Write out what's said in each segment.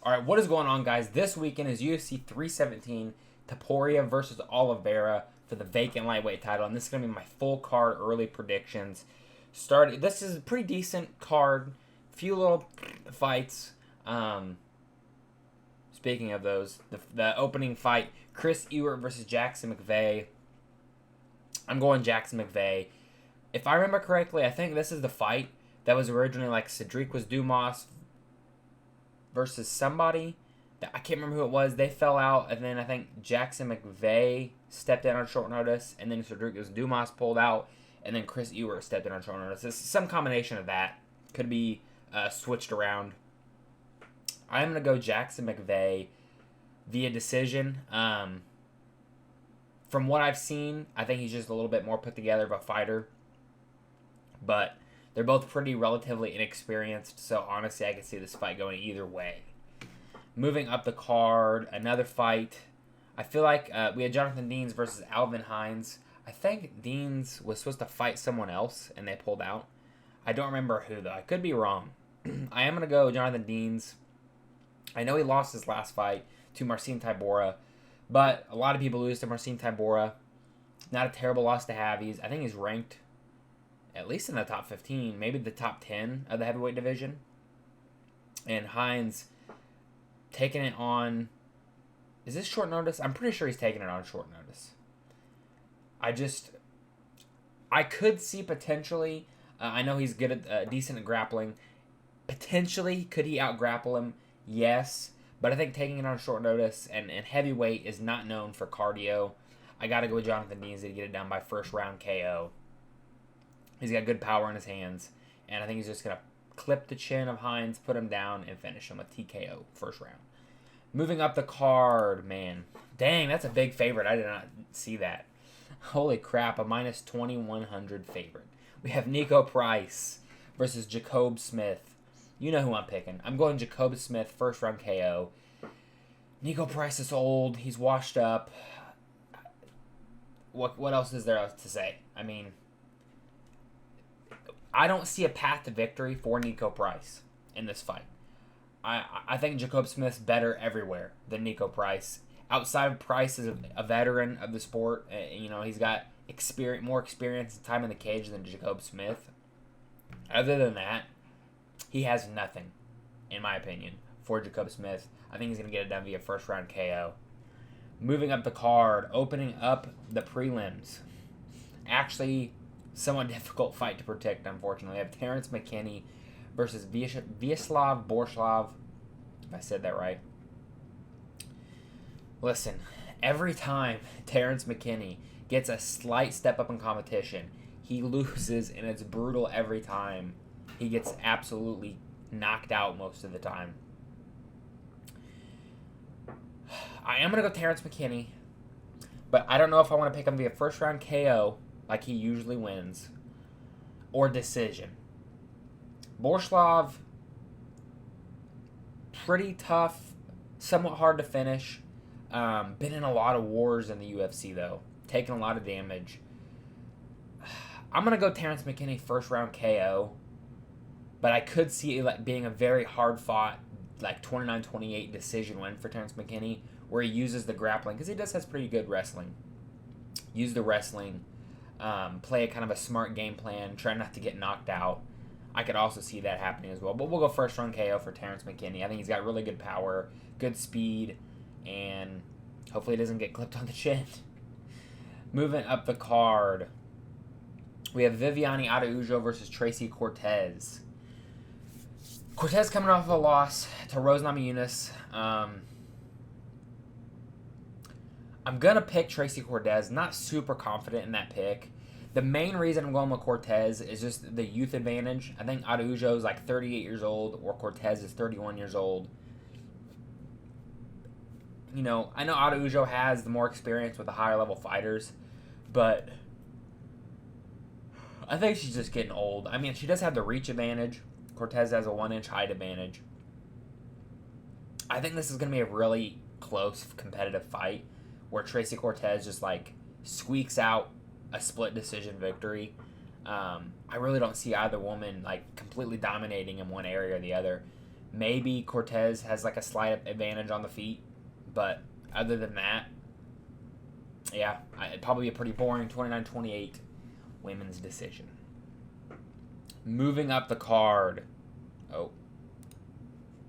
All right, what is going on, guys? This weekend is UFC 317, Topuria versus Oliveira for the vacant lightweight title, and this is going to be my full card early predictions. This is a pretty decent card, few little fights. Speaking of those, the opening fight, Chris Ewart versus Jackson McVeigh. I'm going Jackson McVeigh. If I remember correctly, I think this is the fight that was originally like Cedric was Dumas versus somebody. I can't remember who it was. They fell out, and then I think Jackson McVeigh stepped in on short notice, and then Cedric was Dumas pulled out, and then Chris Ewart stepped in on short notice. It's some combination of that. Could be switched around. I'm going to go Jackson McVeigh via decision. From what I've seen, I think he's just a little bit more put together of a fighter. But they're both pretty relatively inexperienced, so honestly, I can see this fight going either way. Moving up the card, another fight. I feel like we had Jonathan Deans versus Alvin Hines. I think Deans was supposed to fight someone else, and they pulled out. I don't remember who, though. I could be wrong. I am going to go Jonathan Deans. I know he lost his last fight to Marcin Tybura, but a lot of people lose to Marcin Tybura. Not a terrible loss to have. I think he's ranked at least in the top 15, maybe the top 10 of the heavyweight division. And Hines taking it on... Is this short notice? I'm pretty sure he's taking it on short notice. I could see potentially... I know he's good at decent at grappling. Potentially, could he out-grapple him? Yes. But I think taking it on short notice and heavyweight is not known for cardio. I got to go with Jonathan Deans to get it down by first round KO. He's got good power in his hands. And I think he's just going to clip the chin of Hines, put him down, and finish him with TKO first round. Moving up the card, man. Dang, that's a big favorite. I did not see that. Holy crap, a minus 2,100 favorite. We have Nico Price versus Jacob Smith. You know who I'm picking. I'm going Jacob Smith, first round KO. Nico Price is old. He's washed up. What else is there to say? I mean, I don't see a path to victory for Nico Price in this fight. I think Jacob Smith's better everywhere than Nico Price. Outside of Price is a veteran of the sport. He's got more experience and time in the cage than Jacob Smith. Other than that, he has nothing, in my opinion, for Jacob Smith. I think he's going to get it done via first round KO. Moving up the card, opening up the prelims. Actually, somewhat difficult fight to predict, unfortunately. We have Terrence McKinney versus Vyacheslav Borslav, if I said that right. Listen, every time Terrence McKinney gets a slight step up in competition, he loses, and it's brutal every time. He gets absolutely knocked out most of the time. I am going to go Terrence McKinney, but I don't know if I want to pick him via first round KO, like he usually wins, or decision. Borslav, pretty tough, somewhat hard to finish. Been in a lot of wars in the UFC, though. Taking a lot of damage. I'm going to go Terrence McKinney first round KO, but I could see it being a very hard-fought, 29-28 decision win for Terrence McKinney, where he uses the grappling, because he has pretty good wrestling. Use the wrestling, play a kind of a smart game plan, try not to get knocked out. I could also see that happening as well. But we'll go first round KO for Terrence McKinney. I think he's got really good power, good speed, and hopefully he doesn't get clipped on the chin. Moving up the card, we have Viviane Araújo versus Tracy Cortez. Cortez coming off of a loss to Rose Namajunas. I'm going to pick Tracy Cortez. Not super confident in that pick. The main reason I'm going with Cortez is just the youth advantage. I think Araújo is 38 years old, or Cortez is 31 years old. I know Araújo has the more experience with the higher level fighters, but I think she's just getting old. I mean, she does have the reach advantage. Cortez has a 1-inch height advantage. I think this is going to be a really close, competitive fight where Tracy Cortez just squeaks out a split decision victory. I really don't see either woman completely dominating in one area or the other. Maybe Cortez has like a slight advantage on the feet, but other than that, yeah, it'd probably be a pretty boring 29-28 women's decision. Moving up the card. Oh,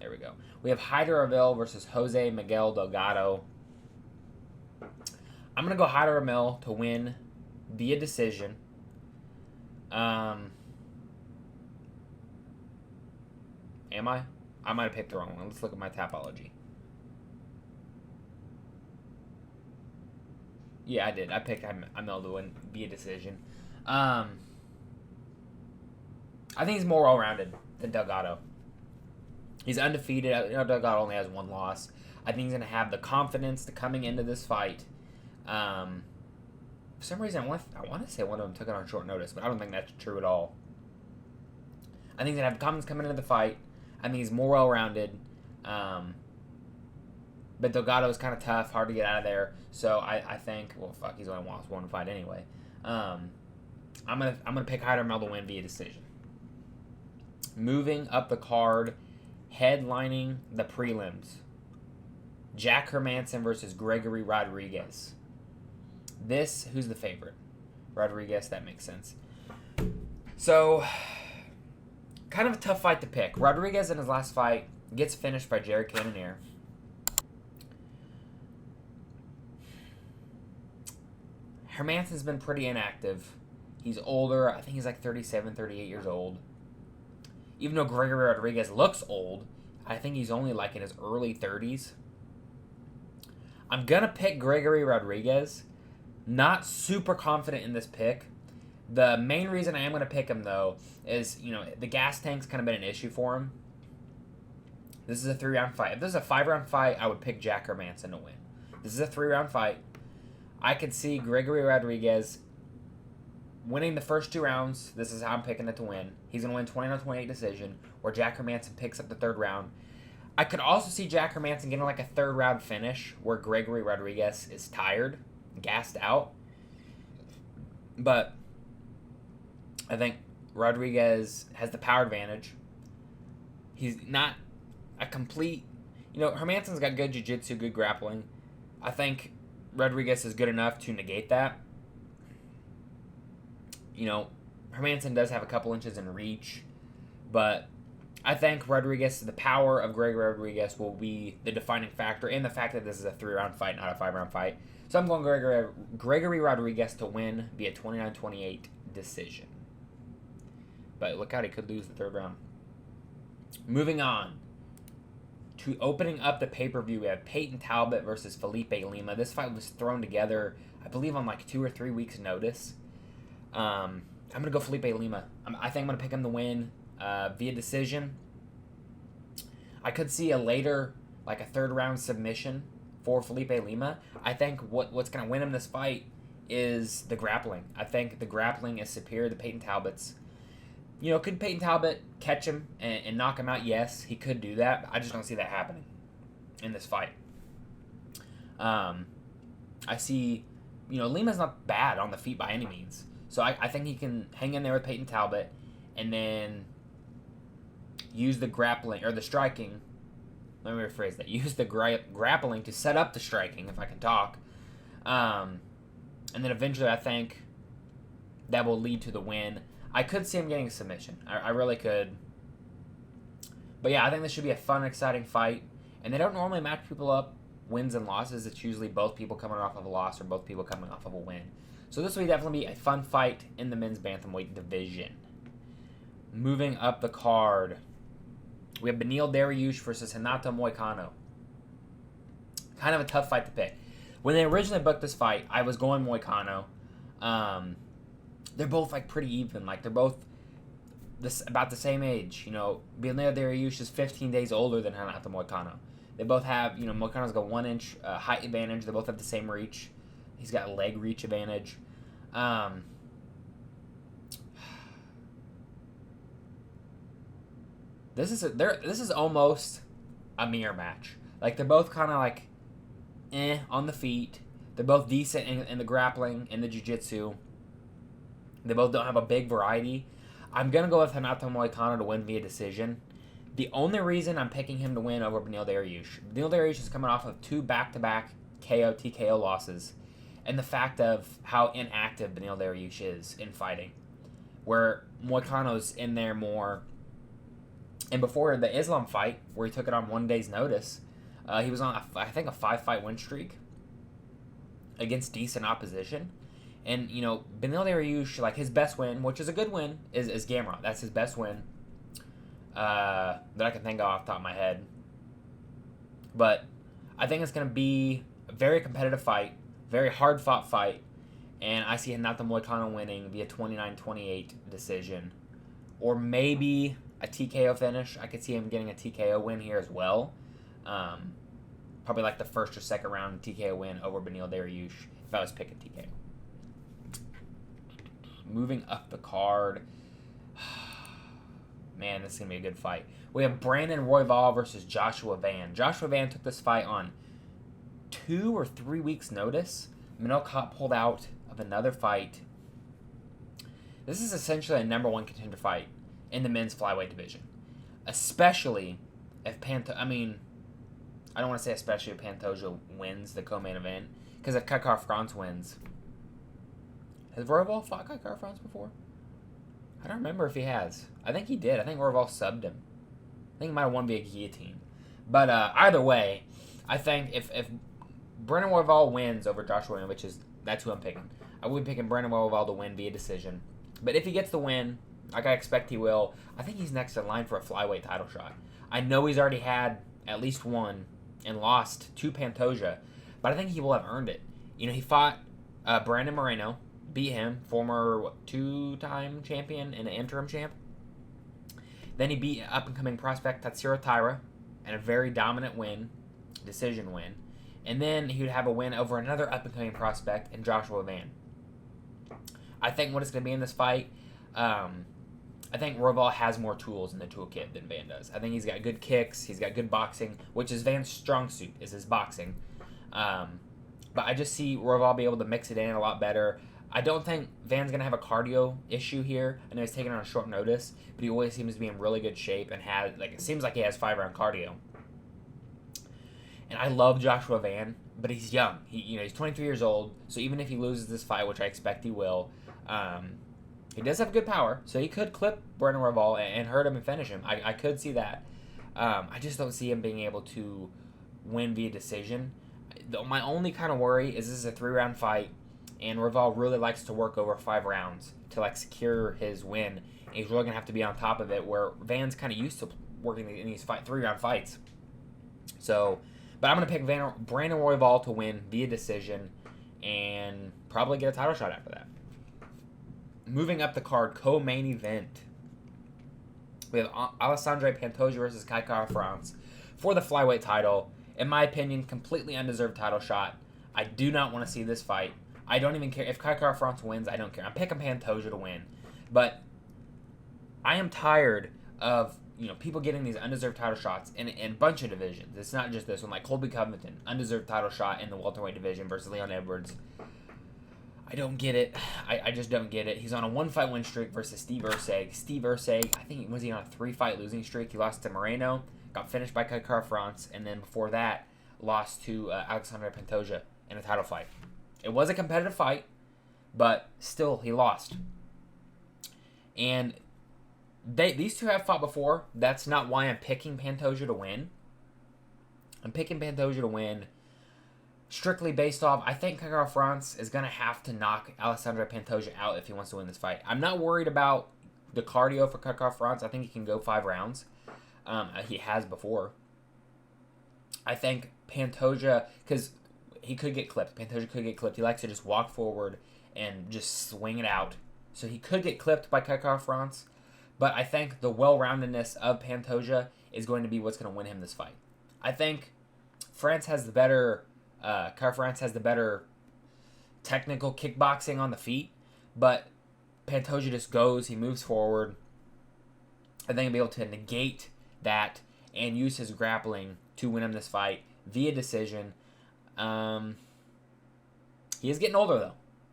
there we go. We have Hyder Avil versus Jose Miguel Delgado. I'm going to go Hyder Avil to win via decision. Am I? I might have picked the wrong one. Let's look at my Tapology. Yeah, I did. I picked Amel to win via decision. I think he's more well-rounded than Delgado. He's undefeated. Delgado only has one loss. I think he's going to have the confidence to coming into this fight. For some reason, I want to say one of them took it on short notice, but I don't think that's true at all. I think he's going to have the confidence coming into the fight. I think he's more well-rounded. But Delgado is kind of tough, hard to get out of there. So I think, well, fuck, he's only lost one fight anyway. I'm gonna pick Hyder Mel to win via decision. Moving up the card, headlining the prelims, Jack Hermansson versus Gregory Rodriguez. Who's the favorite? Rodriguez, that makes sense. So, kind of a tough fight to pick. Rodriguez in his last fight gets finished by Jared Cannonier. Hermansson's been pretty inactive. He's older. I think he's like 37, 38 years old. Even though Gregory Rodriguez looks old, I think he's only like in his early 30s. I'm going to pick Gregory Rodriguez. Not super confident in this pick. The main reason I am going to pick him, though, is, the gas tank's kind of been an issue for him. This is a 3-round fight. If this is a 5-round fight, I would pick Jack Hermansson to win. This is a 3-round fight. I could see Gregory Rodriguez winning the first 2 rounds. This is how I'm picking it to win. He's going to win 29-28 decision, where Jack Hermansson picks up the 3rd round. I could also see Jack Hermansson getting like a 3rd round finish, where Gregory Rodriguez is tired, gassed out. But I think Rodriguez has the power advantage. He's not a complete... Hermansson's got good jiu-jitsu, good grappling. I think Rodriguez is good enough to negate that. Hermansson does have a couple inches in reach, but I think the power of Gregory Rodriguez will be the defining factor, and the fact that this is a 3-round fight, not a 5-round fight. So I'm going Gregory Rodriguez to win via 29-28 decision. But look out, he could lose the 3rd round. Moving on to opening up the pay-per-view, we have Peyton Talbot versus Felipe Lima. This fight was thrown together, I believe, on like 2 or 3 weeks' notice. I'm going to go Felipe Lima. I think I'm going to pick him to win via decision. I could see a later, like a 3rd round submission for Felipe Lima. I think what's going to win him this fight is the grappling. I think the grappling is superior to Peyton Talbot's. Could Peyton Talbot catch him and knock him out? Yes, he could do that. But I just don't see that happening in this fight. I see, Lima's not bad on the feet by any means. So I think he can hang in there with Peyton Talbot and then use the grappling, or the striking. Let me rephrase that. Use the grappling to set up the striking, if I can talk. And then eventually I think that will lead to the win. I could see him getting a submission. I really could. But yeah, I think this should be a fun, exciting fight. And they don't normally match people up wins and losses. It's usually both people coming off of a loss or both people coming off of a win. So this will definitely be a fun fight in the men's bantamweight division. Moving up the card, we have Beneil Dariush versus Renato Moicano. Kind of a tough fight to pick. When they originally booked this fight, I was going Moicano. They're both like pretty even. Like they're both about the same age. Beneil Dariush is 15 days older than Renato Moicano. They both have, Moicano's got 1 inch height advantage. They both have the same reach. He's got leg reach advantage. This is almost a mirror match. Like they're both kind of like on the feet. They're both decent in the grappling and the jiu-jitsu. They both don't have a big variety. I'm gonna go with Renato Moicano to win via decision. The only reason I'm picking him to win over Beneil Dariush, Beneil Dariush is coming off of 2 back-to-back KO TKO losses, and the fact of how inactive Beneil Dariush is in fighting, where Moicano's in there more. And before the Islam fight, where he took it on 1 day's notice, he was on, I think, a 5-fight win streak against decent opposition. And, Beneil Dariush, like, his best win, which is a good win, is Gamrot. That's his best win that I can think of off the top of my head. But I think it's going to be a very competitive fight, very hard-fought fight, and I see Renato Moicano winning via 29-28 decision. Or maybe a TKO finish. I could see him getting a TKO win here as well. Probably like the first or second round TKO win over Beneil Dariush if I was picking TKO. Moving up the card. Man, this is going to be a good fight. We have Brandon Royval versus Joshua Van. Joshua Van took this fight on 2 or 3 weeks' notice. Manel Kape pulled out of another fight. This is essentially a number 1 contender fight in the men's flyweight division. Especially if I don't want to say especially if Pantoja wins the co-main event. Because if Kai Kara-France wins... Has Royval fought Kai Kara-France before? I don't remember if he has. I think he did. I think Royval subbed him. I think he might have won via guillotine. But either way, I think if Brandon Royval wins over Joshua Van, that's who I'm picking. I would be picking Brandon Royval to win via decision. But if he gets the win, like I expect he will, I think he's next in line for a flyweight title shot. I know he's already had at least one and lost to Pantoja, but I think he will have earned it. He fought Brandon Moreno, beat him, former 2-time champion and an interim champ. Then he beat up-and-coming prospect Tatsuro Taira in a very dominant win, decision win. And then he would have a win over another up-and-coming prospect in Joshua Van. I think what it's going to be in this fight, I think Royval has more tools in the toolkit than Van does. I think he's got good kicks, he's got good boxing, which is Van's strong suit, is his boxing. But I just see Royval be able to mix it in a lot better. I don't think Van's going to have a cardio issue here. I know he's taking it on short notice, but he always seems to be in really good shape and it seems like he has 5-round cardio. And I love Joshua Van, but he's young. He's 23 years old, so even if he loses this fight, which I expect he will, he does have good power, so he could clip Brandon Royval and hurt him and finish him. I could see that. I just don't see him being able to win via decision. My only kind of worry is this is a 3-round fight, and Royval really likes to work over 5 rounds to secure his win. And he's really gonna have to be on top of it, where Van's kind of used to working in these 3-round fights. So, but I'm gonna pick Brandon Royval to win via decision, and probably get a title shot after that. Moving up the card, co-main event. We have Alessandro Pantoja versus Kai Kara-France for the flyweight title. In my opinion, completely undeserved title shot. I do not want to see this fight. I don't even care. If Kai Kara-France wins, I don't care. I'm picking Pantoja to win. But I am tired of people getting these undeserved title shots in a bunch of divisions. It's not just this one. Like Colby Covington, undeserved title shot in the welterweight division versus Leon Edwards. I don't get it. I just don't get it. He's on a 1-fight win streak versus Steve Erceg. Steve Erceg, I think, was he on a 3-fight losing streak? He lost to Moreno, got finished by Kai Kara-France, and then before that, lost to Alexandre Pantoja in a title fight. It was a competitive fight, but still, he lost. And these two have fought before. That's not why I'm picking Pantoja to win. I'm picking Pantoja to win strictly based off, I think Kai Kara-France is going to have to knock Alessandro Pantoja out if he wants to win this fight. I'm not worried about the cardio for Kai Kara-France. I think he can go 5 rounds. He has before. I think Pantoja, because he could get clipped. Pantoja could get clipped. He likes to just walk forward and just swing it out. So he could get clipped by Kai Kara-France. But I think the well-roundedness of Pantoja is going to be what's going to win him this fight. I think France has the better... Kara-France has the better technical kickboxing on the feet, but Pantoja just goes, he moves forward. I think he'll be able to negate that and use his grappling to win him this fight via decision. He is getting older, though.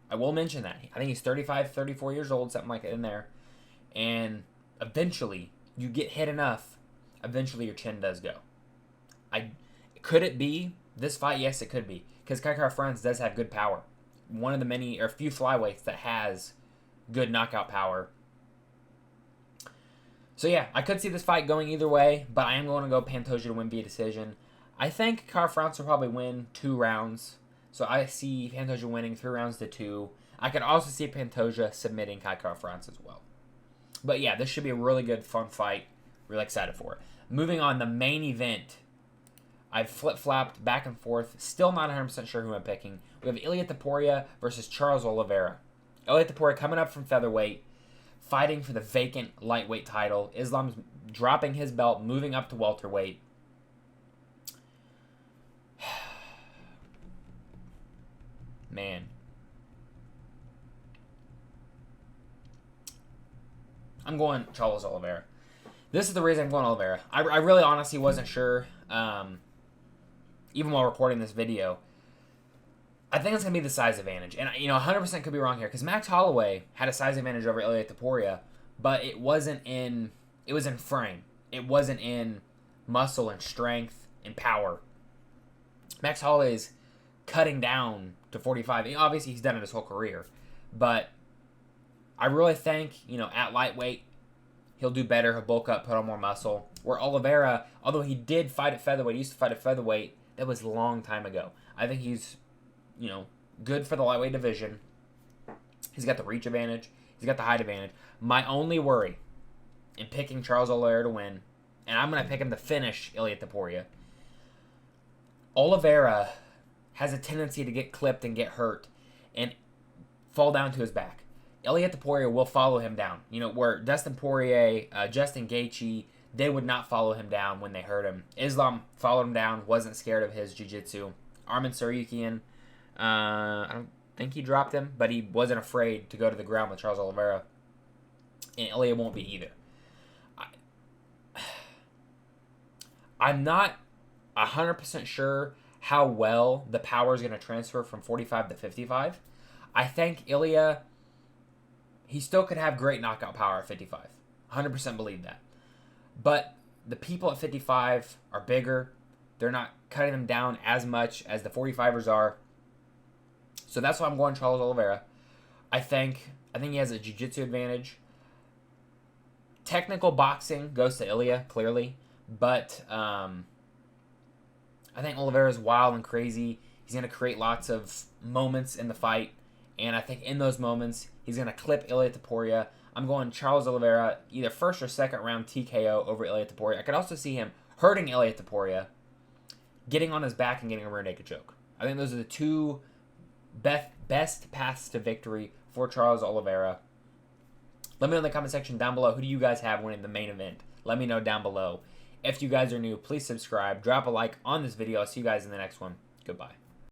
I will mention that. I think he's 35, 34 years old, something like that in there. And eventually, you get hit enough. eventually your chin does go. Could it be this fight? Yes, it could be, because Kai Kara-France does have good power. One of the many or few flyweights that has good knockout power. So yeah, I could see this fight going either way, but I am going to go Pantoja to win via decision. I think Kara-France will probably win 2 rounds. So I see Pantoja winning 3 rounds to 2. I could also see Pantoja submitting Kai Kara-France as well. But yeah, this should be a really good, fun fight. Really excited for it. Moving on, the main event. I've flip-flopped back and forth. Still not 100% sure who I'm picking. We have Ilia Topuria versus Charles Oliveira. Ilia Topuria coming up from featherweight, fighting for the vacant lightweight title. Islam's dropping his belt, moving up to welterweight. Man. I'm going Charles Oliveira. This is the reason I'm going Oliveira. I really honestly wasn't sure, even while recording this video. I think it's going to be the size advantage. And, 100% could be wrong here, because Max Holloway had a size advantage over Ilia Topuria, but it was in frame. It wasn't in muscle and strength and power. Max Holloway's cutting down to 45. Obviously, he's done it his whole career. But I really think, at lightweight, he'll do better. He'll bulk up, put on more muscle. Where Oliveira, although he did fight at featherweight, he used to fight at featherweight, that was a long time ago. I think he's, good for the lightweight division. He's got the reach advantage. He's got the height advantage. My only worry in picking Charles Oliveira to win, and I'm going to pick him to finish Ilia Topuria, Oliveira has a tendency to get clipped and get hurt and fall down to his back. Ilia Topuria will follow him down. Where Dustin Poirier, Justin Gaethje, they would not follow him down when they hurt him. Islam followed him down, wasn't scared of his jiu-jitsu. Arman Tsarukyan, I don't think he dropped him, but he wasn't afraid to go to the ground with Charles Oliveira. And Ilia won't be either. I'm not 100% sure how well the power is going to transfer from 45 to 55. I think Ilia, he still could have great knockout power at 55. 100% believe that. But the people at 55 are bigger. They're not cutting them down as much as the 45ers are. So that's why I'm going Charles Oliveira. I think he has a jiu-jitsu advantage. Technical boxing goes to Ilia, clearly. But I think Oliveira is wild and crazy. He's going to create lots of moments in the fight. And I think in those moments, he's going to clip Ilia Topuria. I'm going Charles Oliveira, either first or second round TKO over Ilia Topuria. I could also see him hurting Ilia Topuria, getting on his back and getting a rear naked choke. I think those are the two best paths to victory for Charles Oliveira. Let me know in the comment section down below, who do you guys have winning the main event? Let me know down below. If you guys are new, please subscribe. Drop a like on this video. I'll see you guys in the next one. Goodbye.